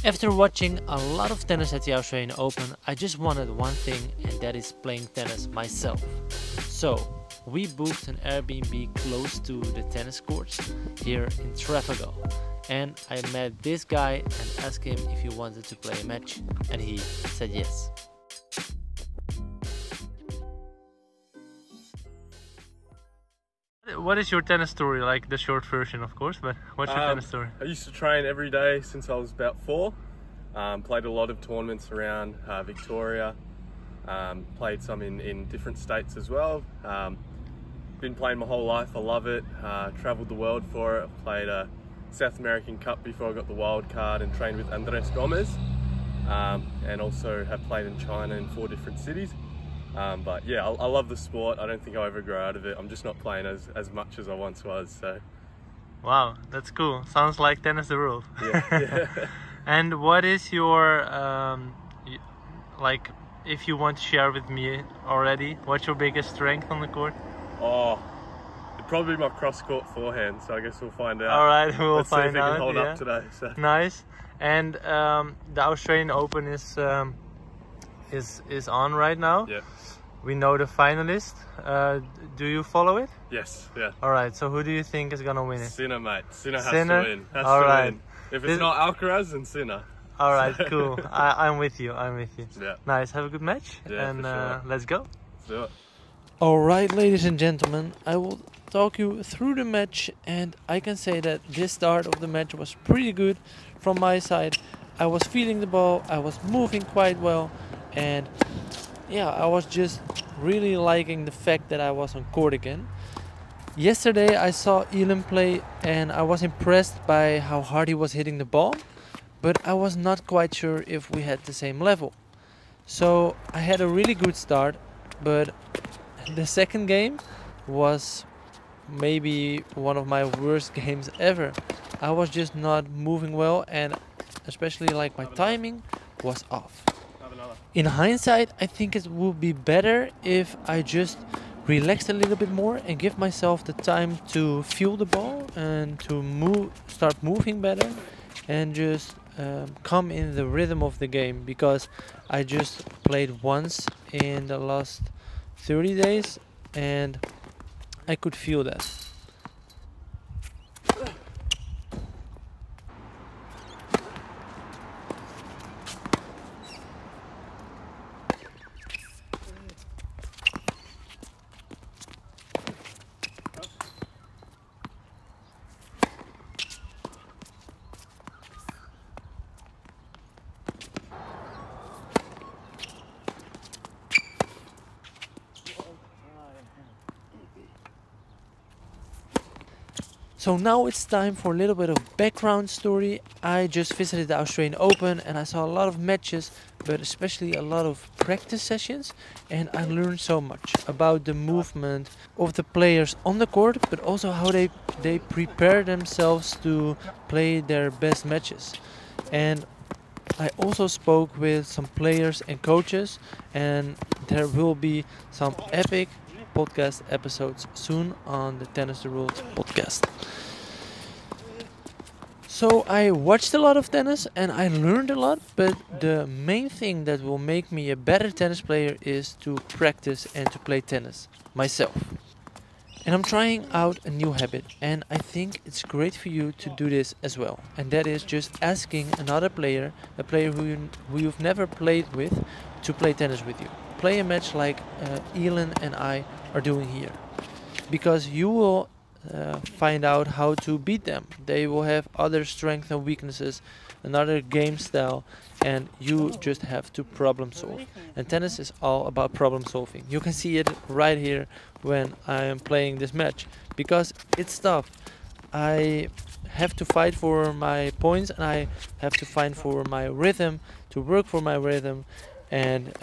After watching a lot of tennis at the Australian Open, I just wanted one thing, and that is playing tennis myself. So we booked an Airbnb close to the tennis courts here in Trafalgar, and I met this guy and asked him if he wanted to play a match, and he said yes. What is your tennis story? Like the short version, of course, but what's your tennis story? I used to train every day since I was about 4. Played a lot of tournaments around Victoria. Played some in different states as well. Been playing my whole life, I love it. Travelled the world for it. Played a South American Cup before I got the wild card and trained with Andres Gomez. And also have played in China in 4 different cities. But yeah, I love the sport. I don't think I'll ever grow out of it. I'm just not playing as much as I once was. So. Wow, that's cool. Sounds like tennis the world. Yeah. And what is your, like, if you want to share with me already, what's your biggest strength on the court? Oh, it'd probably be my cross-court forehand, so I guess we'll find out. Alright, we'll Let's find see if it out. can hold Yeah. up today. So. Nice. And the Australian Open is on right now. Yeah. We know the finalist. Do you follow it? Yes, yeah. Alright, so who do you think is gonna win it? Sinner, mate. Sinner has Sinner? to win. Has All to right. win. If it's not Alcaraz, then Sinner. Alright, cool. I'm with you. I'm with you. Yeah. Nice. Have a good match. Yeah, and for sure. let's go. Let's do it. Alright, ladies and gentlemen, I will talk you through the match, and I can say that this start of the match was pretty good from my side. I was feeling the ball, I was moving quite well, and yeah, I was just really liking the fact that I was on court again. Yesterday I saw Elon play and I was impressed by how hard he was hitting the ball, but I was not quite sure if we had the same level. So I had a really good start, but the second game was maybe one of my worst games ever. I was just not moving well, and especially like my timing was off. In hindsight, I think it would be better if I just relaxed a little bit more and give myself the time to feel the ball and to start moving better, and just come in the rhythm of the game, because I just played once in the last 30 days and I could feel that. So now it's time for a little bit of background story. I just visited the Australian Open and I saw a lot of matches, but especially a lot of practice sessions, and I learned so much about the movement of the players on the court, but also how they prepare themselves to play their best matches. And I also spoke with some players and coaches, and there will be some epic podcast episodes soon on the Tennis the World podcast. So I watched a lot of tennis and I learned a lot, but the main thing that will make me a better tennis player is to practice and to play tennis myself. And I'm trying out a new habit, and I think it's great for you to do this as well. And that is just asking another player, a player who you've never played with, to play tennis with you. Play a match like Elon and I are doing here, because you will find out how to beat them. They will have other strengths and weaknesses, another game style, and you just have to problem solve. And tennis is all about problem solving. You can see it right here when I am playing this match, because it's tough. I have to fight for my points and I have to fight for my rhythm, to work for my rhythm, and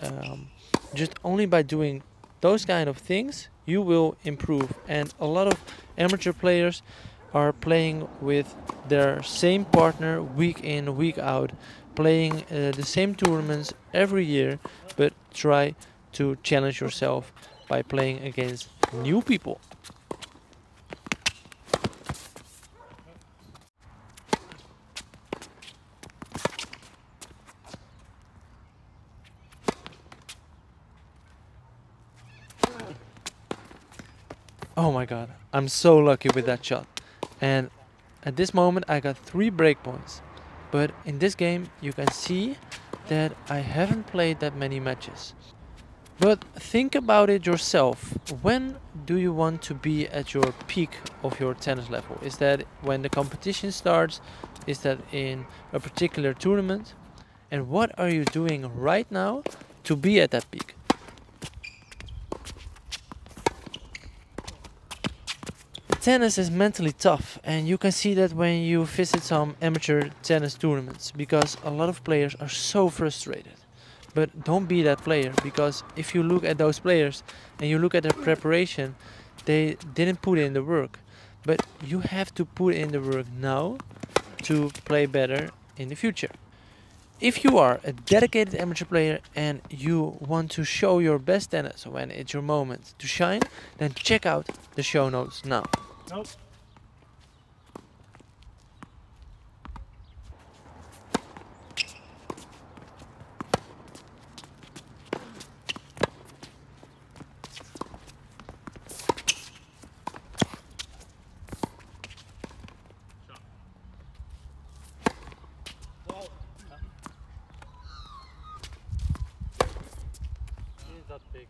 just only by doing those kind of things you will improve. And a lot of amateur players are playing with their same partner week in, week out, playing the same tournaments every year, but try to challenge yourself by playing against new people. Oh my god, I'm so lucky with that shot. And at this moment I got 3 break points. But in this game you can see that I haven't played that many matches. But think about it yourself. When do you want to be at your peak of your tennis level? Is that when the competition starts? Is that in a particular tournament? And what are you doing right now to be at that peak? Tennis is mentally tough, and you can see that when you visit some amateur tennis tournaments, because a lot of players are so frustrated. But don't be that player, because if you look at those players and you look at their preparation, they didn't put in the work. But you have to put in the work now to play better in the future. If you are a dedicated amateur player and you want to show your best tennis when it's your moment to shine, then check out the show notes now. Nope. That big.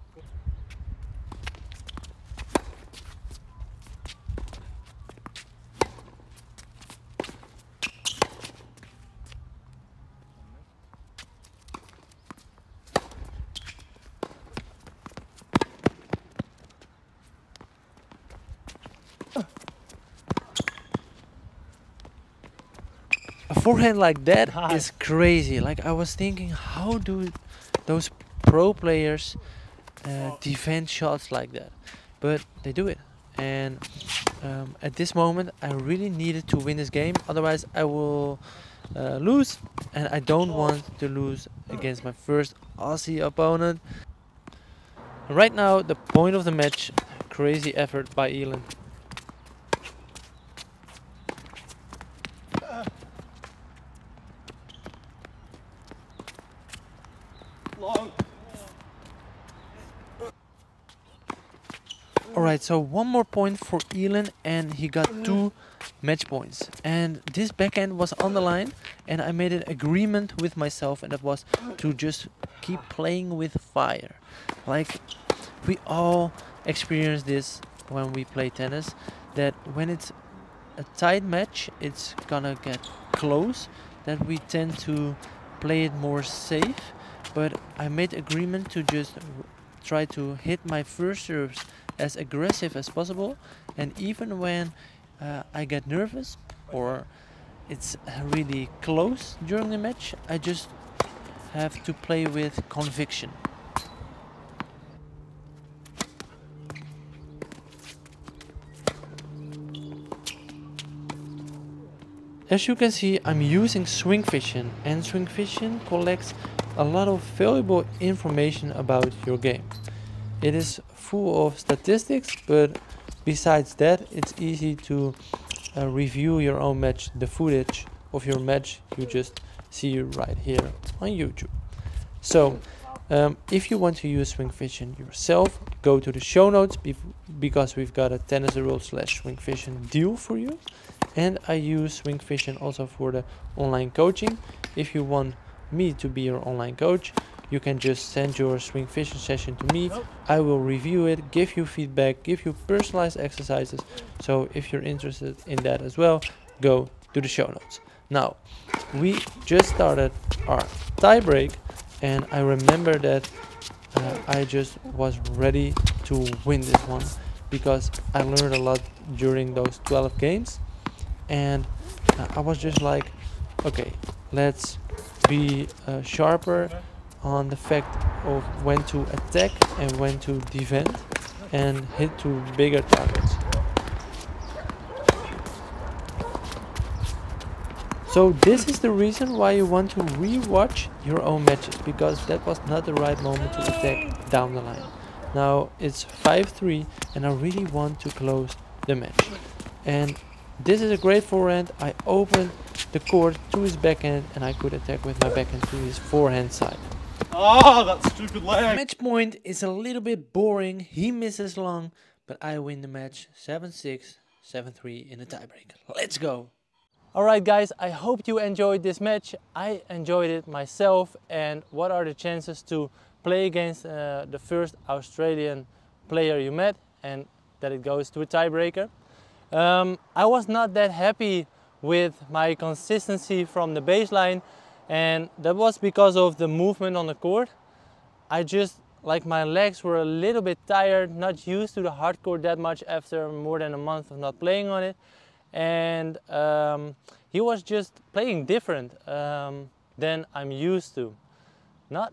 A forehand like that Nice. is crazy. Like I was thinking, how do those pro players defend shots like that? But they do it. And at this moment, I really needed to win this game. Otherwise, I will lose. And I don't want to lose against my first Aussie opponent. Right now, the point of the match, crazy effort by Elin. Long. Alright, so one more point for Elin and he got 2 match points. And this backhand was on the line and I made an agreement with myself, and that was to just keep playing with fire. Like we all experience this when we play tennis, that when it's a tight match, it's gonna get close, that we tend to play it more safe. But I made agreement to just try to hit my first serves as aggressive as possible, and even when I get nervous or it's really close during the match, I just have to play with conviction. As you can see, I'm using Swing Vision, and Swing Vision collects a lot of valuable information about your game. It is full of statistics, but besides that, it's easy to review your own match. The footage of your match you just see right here on YouTube. So if you want to use Swing Vision yourself, go to the show notes because we've got a tennis.world/Swing Vision deal for you. And I use Swing Vision also for the online coaching. If you want me to be your online coach, you can just send your Swing Vision session to me. I will review it, give you feedback, give you personalized exercises. So if you're interested in that as well, go to the show notes. Now, we just started our tie break, and I remember that I just was ready to win this one because I learned a lot during those 12 games. And I was just like, okay, let's be sharper on the fact of when to attack and when to defend and hit to bigger targets. So this is the reason why you want to re-watch your own matches, because that was not the right moment to attack down the line. Now it's 5-3 and I really want to close the match. And this is a great forehand. I opened the court to his backhand and I could attack with my backhand to his forehand side. Oh, that stupid leg. Match point is a little bit boring. He misses long, but I win the match 7-6, 7-3 in a tiebreak. Let's go! Alright guys, I hope you enjoyed this match. I enjoyed it myself. And what are the chances to play against the first Australian player you met and that it goes to a tiebreaker? I was not that happy with my consistency from the baseline, and that was because of the movement on the court. I just, like, my legs were a little bit tired, not used to the hard court that much after more than a month of not playing on it. And he was just playing different than I'm used to. Not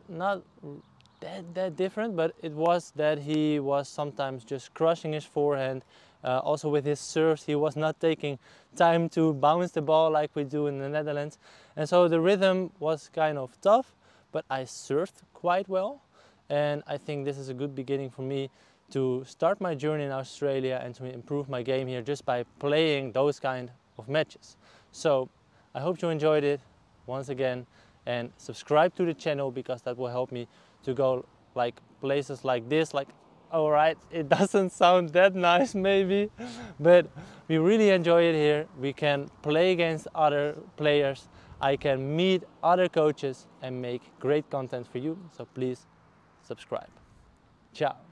that different, but it was that he was sometimes just crushing his forehand. Also with his serves, he was not taking time to bounce the ball like we do in the Netherlands. And so the rhythm was kind of tough, but I served quite well. And I think this is a good beginning for me to start my journey in Australia and to improve my game here just by playing those kind of matches. So I hope you enjoyed it once again, and subscribe to the channel because that will help me to go like places like this. Like, alright, it doesn't sound that nice maybe, but we really enjoy it here. We can play against other players, I can meet other coaches and make great content for you. So please subscribe. Ciao.